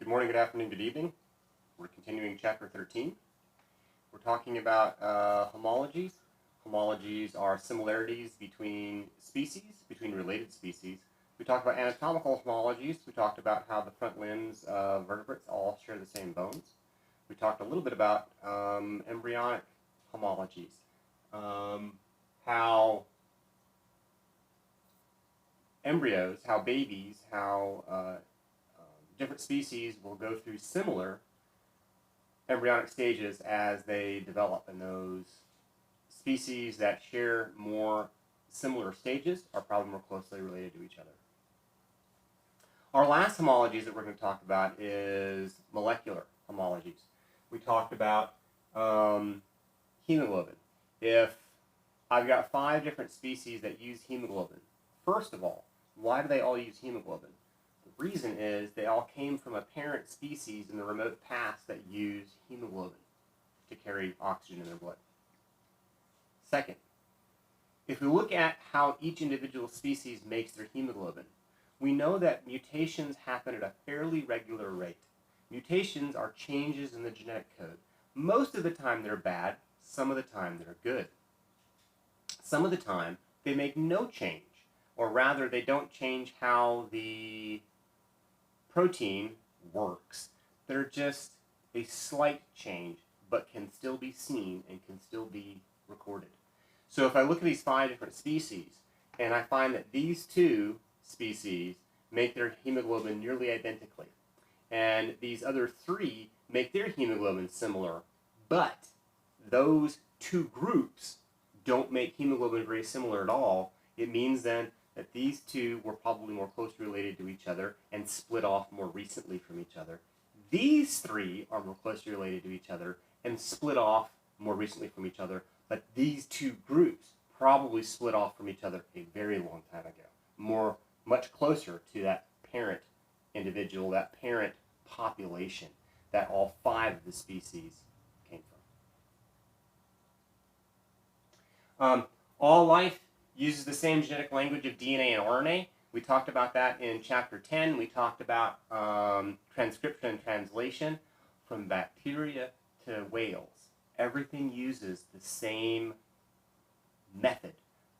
Good morning, good afternoon, good evening. We're continuing chapter 13. We're talking about homologies. Homologies are similarities between species, between related species. We talked about anatomical homologies. We talked about how the front limbs of vertebrates all share the same bones. We talked a little bit about embryonic homologies, how embryos, how babies, how different species will go through similar embryonic stages as they develop, and those species that share more similar stages are probably more closely related to each other. Our last homologies that we're going to talk about is molecular homologies. We talked about hemoglobin. If I've got 5 different species that use hemoglobin, first of all, why do they all use hemoglobin? The reason is they all came from a parent species in the remote past that used hemoglobin to carry oxygen in their blood. Second, if we look at how each individual species makes their hemoglobin, we know that mutations happen at a fairly regular rate. Mutations are changes in the genetic code. Most of the time they're bad, some of the time they're good. Some of the time they make no change, or rather they don't change how the protein works. They're just a slight change, but can still be seen and can still be recorded. So if I look at these 5 different species, and I find that these 2 species make their hemoglobin nearly identically, and these other 3 make their hemoglobin similar, but those 2 groups don't make hemoglobin very similar at all, it means then that these 2 were probably more closely related to each other and split off more recently from each other. These 3 are more closely related to each other and split off more recently from each other, but these 2 groups probably split off from each other a very long time ago, much closer to that parent individual, that parent population that all 5 of the species came from. All life uses the same genetic language of DNA and RNA. We talked about that in chapter 10. We talked about transcription and translation from bacteria to whales. Everything uses the same method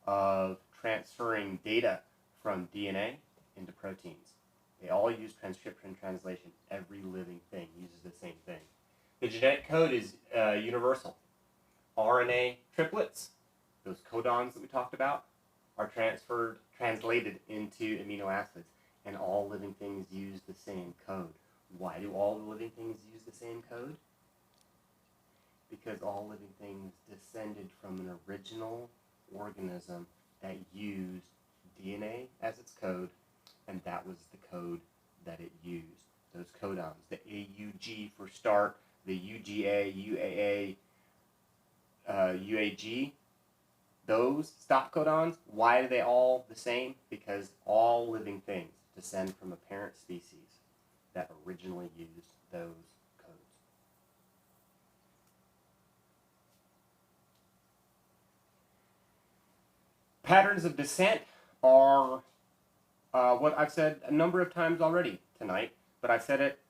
of transferring data from DNA into proteins. They all use transcription and translation. Every living thing uses the same thing. The genetic code is universal. RNA triplets, those codons that we talked about, are translated into amino acids, and all living things use the same code. Why do all the living things use the same code? Because all living things descended from an original organism that used DNA as its code, and that was the code that it used. Those codons, the AUG for start, the UGA, UAA, UAG, those stop codons, why are they all the same? Because all living things descend from a parent species that originally used those codes. Patterns of descent are what I've said a number of times already tonight, but I've said it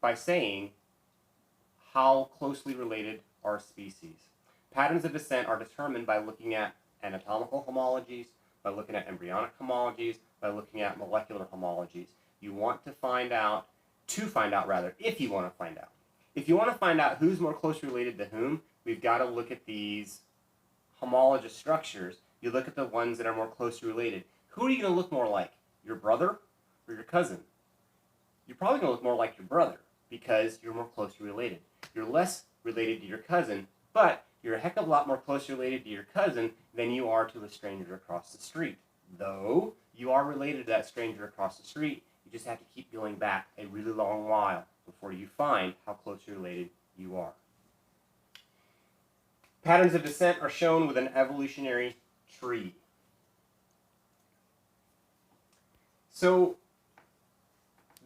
by saying how closely related are species. Patterns of descent are determined by looking at anatomical homologies, by looking at embryonic homologies, by looking at molecular homologies. You want to find out, if you want to find out. If you want to find out who's more closely related to whom, we've got to look at these homologous structures. You look at the ones that are more closely related. Who are you going to look more like? Your brother or your cousin? You're probably going to look more like your brother because you're more closely related. You're less related to your cousin, but you're a heck of a lot more closely related to your cousin than you are to a stranger across the street. Though you are related to that stranger across the street, you just have to keep going back a really long while before you find how closely related you are. Patterns of descent are shown with an evolutionary tree. So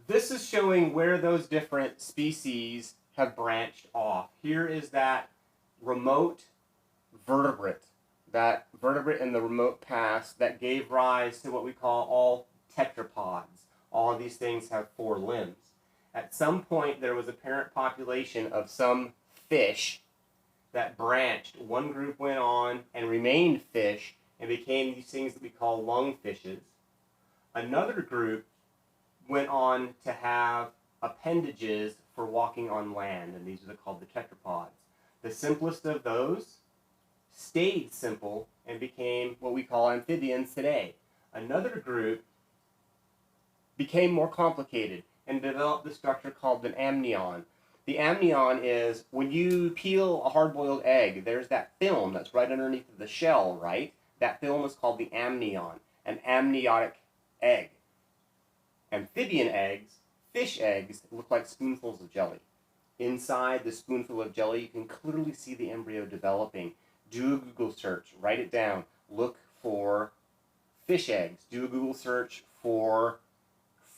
this is showing where those different species have branched off. Here is that remote vertebrate in the remote past that gave rise to what we call all tetrapods. All of these things have 4 limbs. At some point, there was a parent population of some fish that branched. One group went on and remained fish and became these things that we call lungfishes. Another group went on to have appendages for walking on land, and these are called the tetrapods. The simplest of those stayed simple and became what we call amphibians today. Another group became more complicated and developed the structure called an amnion. The amnion is when you peel a hard-boiled egg, there's that film that's right underneath the shell, right? That film is called the amnion, an amniotic egg. Amphibian eggs, fish eggs, look like spoonfuls of jelly. Inside the spoonful of jelly, you can clearly see the embryo developing. Do a Google search, write it down, look for fish eggs. Do a Google search for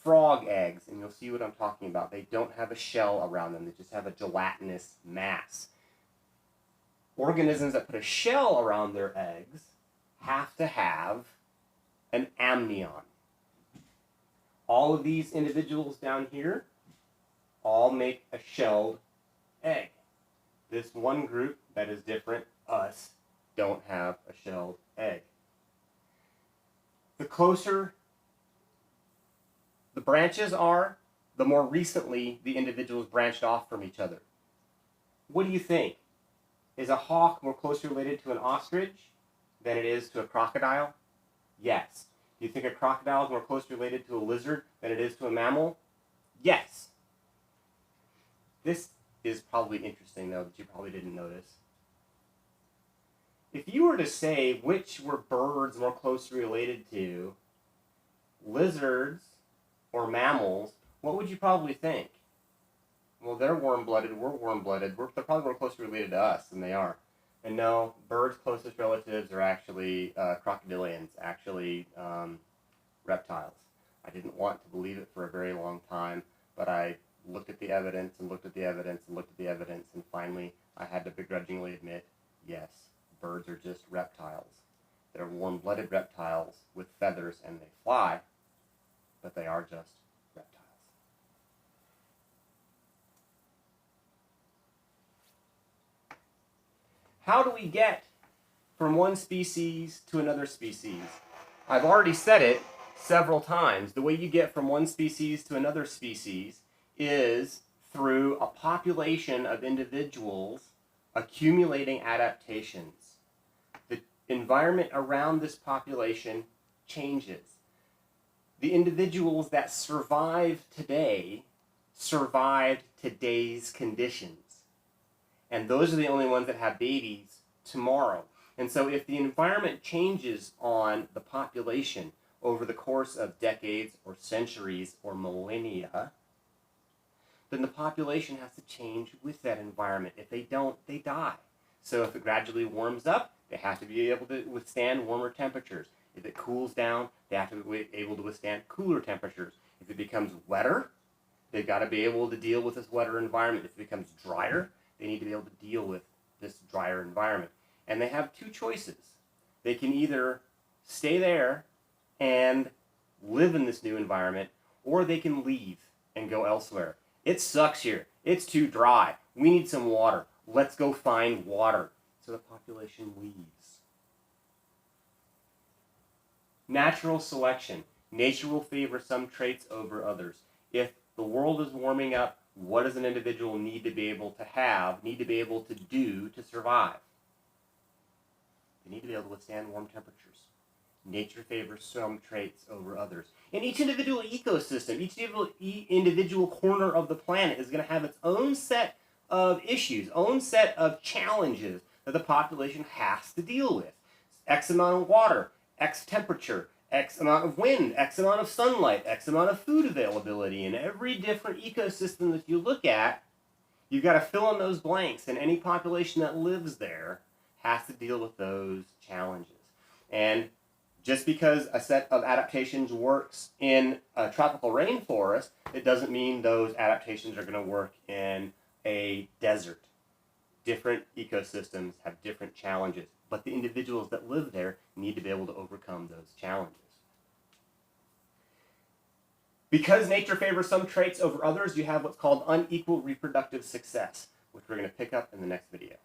frog eggs, and you'll see what I'm talking about. They don't have a shell around them, they just have a gelatinous mass. Organisms that put a shell around their eggs have to have an amnion. All of these individuals down here all make a shelled egg. This one group that is different, us, don't have a shelled egg. The closer the branches are, the more recently the individuals branched off from each other. What do you think? Is a hawk more closely related to an ostrich than it is to a crocodile? Yes. Do you think a crocodile is more closely related to a lizard than it is to a mammal? Yes. This is probably interesting, though, that you probably didn't notice. If you were to say which were birds more closely related to, lizards or mammals, what would you probably think? Well, they're warm-blooded, we're warm-blooded, they're probably more closely related to us than they are. And no, birds' closest relatives are actually crocodilians, actually reptiles. I didn't want to believe it for a very long time, but I looked at the evidence and looked at the evidence and looked at the evidence, and finally I had to begrudgingly admit, yes, birds are just reptiles. They're warm-blooded reptiles with feathers and they fly, but they are just reptiles. How do we get from one species to another species? I've already said it several times. The way you get from one species to another species is through a population of individuals accumulating adaptations. The environment around this population changes. The individuals that survive today survived today's conditions. And those are the only ones that have babies tomorrow. And so if the environment changes on the population over the course of decades or centuries or millennia, then the population has to change with that environment. If they don't, they die. So if it gradually warms up, they have to be able to withstand warmer temperatures. If it cools down, they have to be able to withstand cooler temperatures. If it becomes wetter, they've got to be able to deal with this wetter environment. If it becomes drier, they need to be able to deal with this drier environment. And they have two choices. They can either stay there and live in this new environment, or they can leave and go elsewhere. It sucks here. It's too dry. We need some water. Let's go find water. So the population leaves. Natural selection. Nature will favor some traits over others. If the world is warming up, what does an individual need to be able to have, need to be able to do to survive? They need to be able to withstand warm temperatures. Nature favors some traits over others. And each individual ecosystem, each individual corner of the planet is going to have its own set of issues, own set of challenges that the population has to deal with. X amount of water, X temperature, X amount of wind, X amount of sunlight, X amount of food availability. In every different ecosystem that you look at, you've got to fill in those blanks, and any population that lives there has to deal with those challenges. And just because a set of adaptations works in a tropical rainforest, it doesn't mean those adaptations are going to work in a desert. Different ecosystems have different challenges, but the individuals that live there need to be able to overcome those challenges. Because nature favors some traits over others, you have what's called unequal reproductive success, which we're going to pick up in the next video.